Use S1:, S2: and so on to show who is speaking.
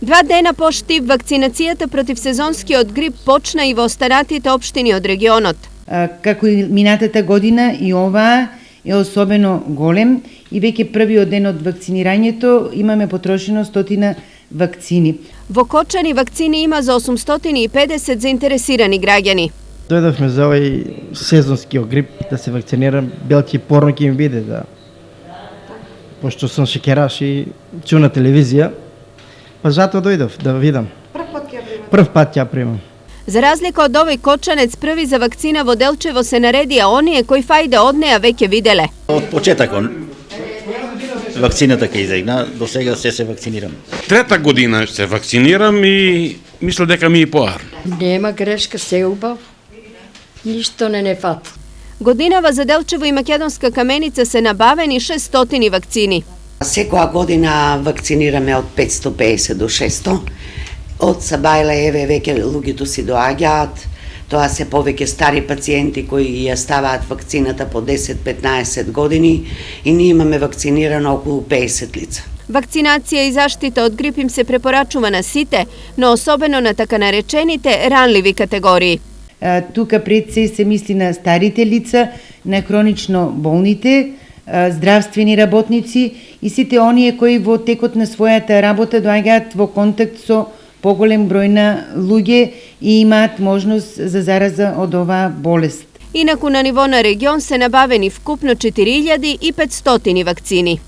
S1: 2 дена поштив вакцинацијата против сезонскиот грип почна и во останатите општини од регионот.
S2: Како и минатата година и оваа е особено голем и веќе првиот ден од вакцинирањето имаме потрошено 100 вакцини.
S1: Во Кочани вакцини има за 850 заинтересирани граѓани.
S3: Дојдовме за овој сезонскиот грип да се вакцинирам, белки порно ќе им биде да. Пошто сум шекераш и чу на телевизија, па затоа дојдов да видам. Прв пат ќе примам.
S1: За разлика од овој кочанец, први за вакцина во Делчево се наредија оние кои фајде од неа веќе виделе.
S4: Од почетокот вакцината ќе изегна, до сега се вакцинирам.
S5: Трета година се вакцинирам и мислам дека ми е поар.
S6: Нема грешка, се убав. Ништо не фат.
S1: Годинава за Делчево и Македонска Каменица се набавени 600 вакцини.
S7: Секоја година вакцинираме од 550 до 600. Од Сабајла еве веќе луѓето си доаѓаат. Тоа се повеќе стари пациенти кои ја ставаат вакцината по 10-15 години и ние имаме вакцинирано околу 50 лица.
S1: Вакцинација и заштита од грип им се препорачува на сите, но особено на така наречените ранливи категории.
S2: Тука пред се мисли на старите лица, на хронично болните, здравствени работници и сите оние кои во текот на својата работа доаѓаат во контакт со поголем број на луѓе и имаат можност за зараза од оваа болест.
S1: Инаку на ниво на регион се набавени вкупно 4500 вакцини.